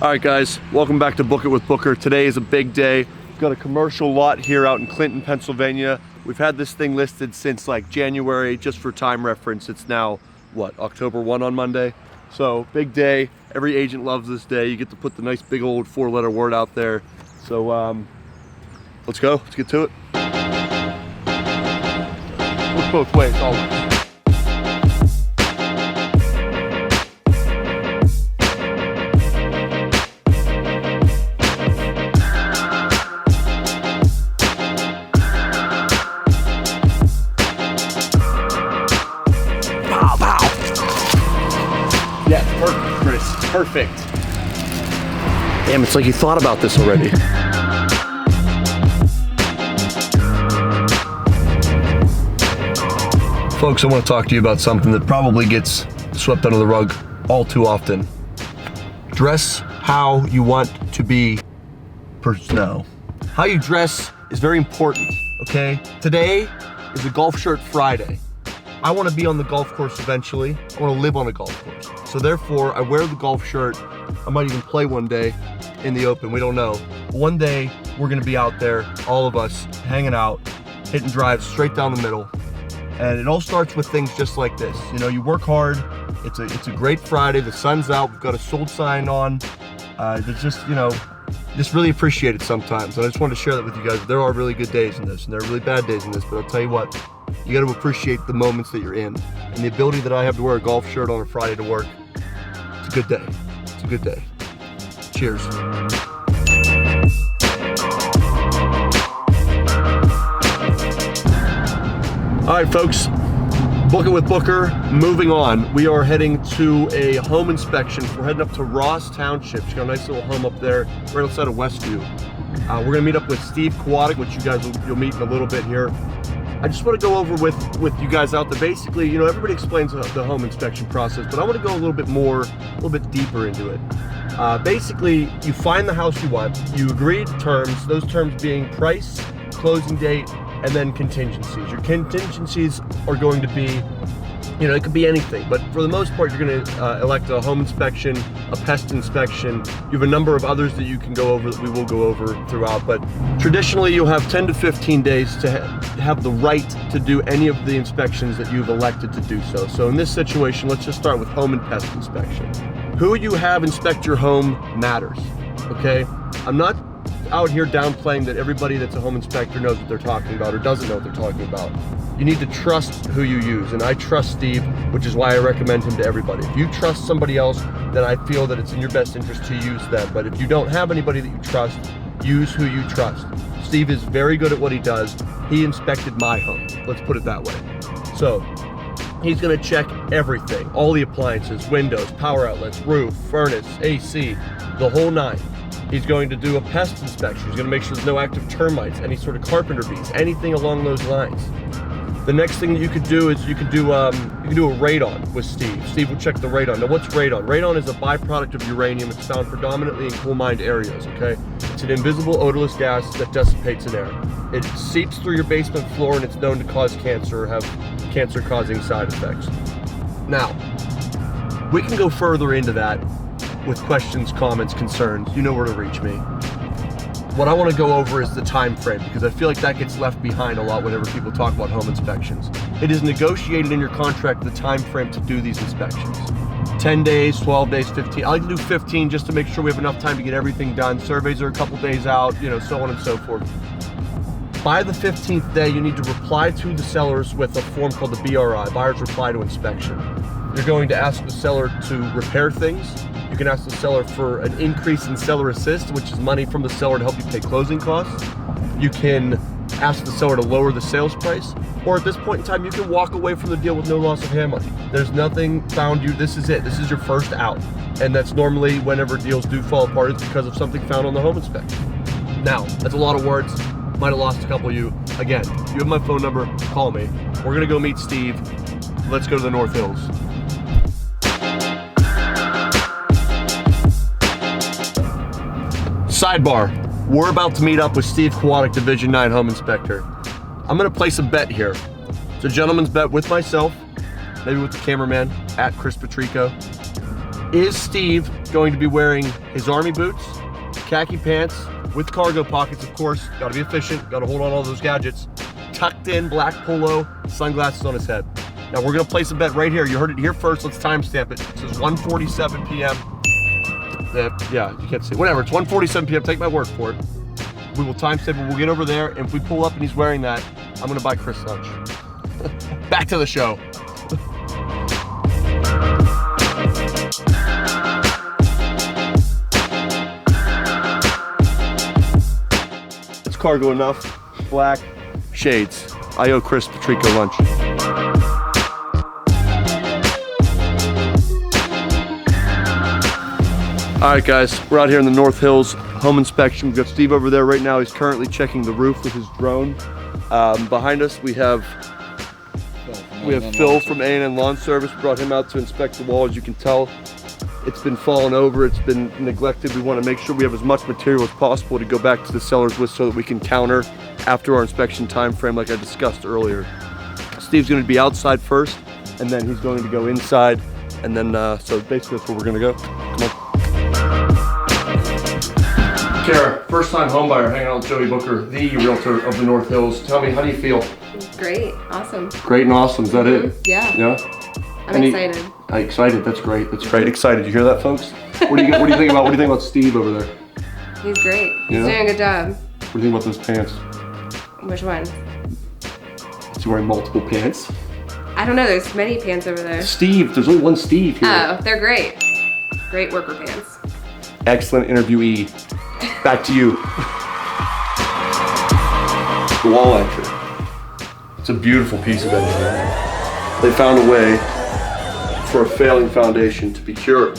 All right, guys, welcome back to Book It with Booker. Today is a big day. We've got a commercial lot here out in Clinton, Pennsylvania. We've had this thing listed since like January, just for time reference. It's now, what, October 1 on Monday? So, big day. Every agent loves this day. You get to put the nice big old 4-letter word out there. So, let's go. Let's get to it. Look both ways, always. Yeah, perfect, Chris. Perfect. Damn, it's like you thought about this already. Folks, I want to talk to you about something that probably gets swept under the rug all too often. Dress how you want to be. No. How you dress is very important, okay? Today is a golf shirt Friday. I want to be on the golf course eventually. I want to live on a golf course. So therefore, I wear the golf shirt. I might even play one day in the open, we don't know. One day, we're gonna be out there, all of us, hanging out, hitting drives straight down the middle. And it all starts with things just like this. You know, you work hard, it's a great Friday, the sun's out, we've got a sold sign on. There's just, you know, just really appreciate it sometimes. And I just wanted to share that with you guys. There are really good days in this, and there are really bad days in this, but I'll tell you what, you gotta appreciate the moments that you're in. And the ability that I have to wear a golf shirt on a Friday to work, it's a good day. It's a good day. Cheers. All right, folks, Book It with Booker, moving on. We are heading to a home inspection. We're heading up to Ross Township. She's got a nice little home up there, right outside of Westview. We're gonna meet up with Steve Kwadek, which you guys you'll meet in a little bit here. I just want to go over with you guys out there. Basically, you know, everybody explains the home inspection process, but I want to go a little bit deeper into it. Basically, you find the house you want, you agree to terms, those terms being price, closing date, and then contingencies. Your contingencies are going to be, you know, it could be anything, but for the most part, you're going to elect a home inspection, a pest inspection. You have a number of others that you can go over that we will go over throughout, but traditionally you'll have 10 to 15 days to have the right to do any of the inspections that you've elected to do so. So in this situation, let's just start with home and pest inspection. Who you have inspect your home matters, okay? I'm not out here downplaying that everybody that's a home inspector knows what they're talking about or doesn't know what they're talking about. You need to trust who you use, and I trust Steve, which is why I recommend him to everybody. If you trust somebody else, then I feel that it's in your best interest to use them. But if you don't have anybody that you trust, use who you trust. Steve is very good at what he does. He inspected my home, let's put it that way. So, he's gonna check everything, all the appliances, windows, power outlets, roof, furnace, AC, the whole nine. He's going to do a pest inspection. He's gonna make sure there's no active termites, any sort of carpenter bees, anything along those lines. The next thing that you could do is you could do a radon with Steve. Steve will check the radon. Now what's radon? Radon is a byproduct of uranium. It's found predominantly in coal-mined areas, okay? It's an invisible odorless gas that dissipates in air. It seeps through your basement floor and it's known to cause cancer or have cancer-causing side effects. Now, we can go further into that with questions, comments, concerns. You know where to reach me. What I want to go over is the time frame, because I feel like that gets left behind a lot whenever people talk about home inspections. It is negotiated in your contract the time frame to do these inspections. 10 days, 12 days, 15. I like to do 15 just to make sure we have enough time to get everything done. Surveys are a couple days out, you know, so on and so forth. By the 15th day, you need to reply to the sellers with a form called the BRI, Buyer's Reply to Inspection. You're going to ask the seller to repair things. You can ask the seller for an increase in seller assist, which is money from the seller to help you pay closing costs. You can ask the seller to lower the sales price, or at this point in time, you can walk away from the deal with no loss of hand money. There's nothing found you, this is it. This is your first out. And that's normally whenever deals do fall apart, it's because of something found on the home inspection. Now, that's a lot of words. Might have lost a couple of you. Again, you have my phone number, call me. We're gonna go meet Steve. Let's go to the North Hills. Sidebar, we're about to meet up with Steve Kwadek, Division 9 Home Inspector. I'm gonna place a bet here. It's a gentleman's bet with myself, maybe with the cameraman, at Chris Patrico. Is Steve going to be wearing his army boots, khaki pants, with cargo pockets, of course, gotta be efficient, gotta hold on all those gadgets, tucked in black polo, sunglasses on his head. Now we're gonna place a bet right here. You heard it here first, let's timestamp it. It says 1:47 p.m. Yeah, you can't see, whatever, it's 1:47 p.m., take my word for it. We will timestamp it, we'll get over there, and if we pull up and he's wearing that, I'm gonna buy Chris lunch. Back to the show. It's cargo enough, black, shades. I owe Chris Patrico lunch. All right, guys, we're out here in the North Hills home inspection. We've got Steve over there right now. He's currently checking the roof with his drone. Behind us, we have Phil from A&N Lawn Service. We brought him out to inspect the wall. As you can tell, it's been fallen over. It's been neglected. We want to make sure we have as much material as possible to go back to the sellers with so that we can counter after our inspection time frame, like I discussed earlier. Steve's going to be outside first, and then he's going to go inside, and then so basically that's where we're going to go. Come on. Kara, first time homebuyer hanging out with Joey Booker, the realtor of the North Hills. Tell me, how do you feel? Great, awesome. Great and awesome, is that it? Yeah. Yeah? I'm excited. Excited, that's great, that's great. Excited, you hear that, folks? What do you think about Steve over there? He's great. He's Yeah? doing a good job. What do you think about those pants? Which one? Is he wearing multiple pants? I don't know, there's many pants over there. Steve, there's only one Steve here. Oh, they're great. Great worker pants. Excellent interviewee. Back to you. The wall entry. It's a beautiful piece of engineering. They found a way for a failing foundation to be cured.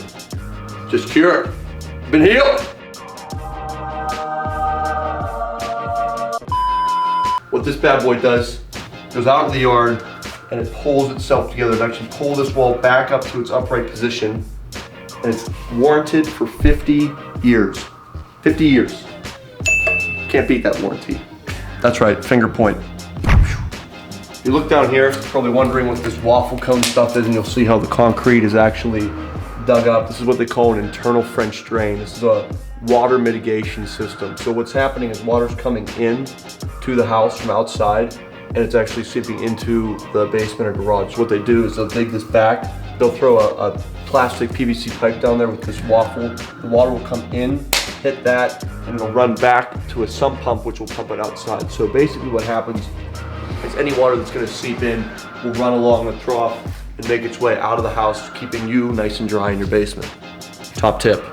Just cure it. Been healed. What this bad boy does, goes out in the yard and it pulls itself together. It actually pulls this wall back up to its upright position, and it's warranted for 50 years. 50 years. Can't beat that warranty. That's right, finger point. You look down here, you're probably wondering what this waffle cone stuff is, and you'll see how the concrete is actually dug up. This is what they call an internal French drain. This is a water mitigation system. So what's happening is water's coming in to the house from outside, and it's actually seeping into the basement or garage. So what they do is they'll dig this back, they'll throw a plastic PVC pipe down there with this waffle. The water will come in, hit that, and it'll run back to a sump pump which will pump it outside. So basically what happens is any water that's gonna seep in will run along the trough and make its way out of the house, keeping you nice and dry in your basement. Top tip.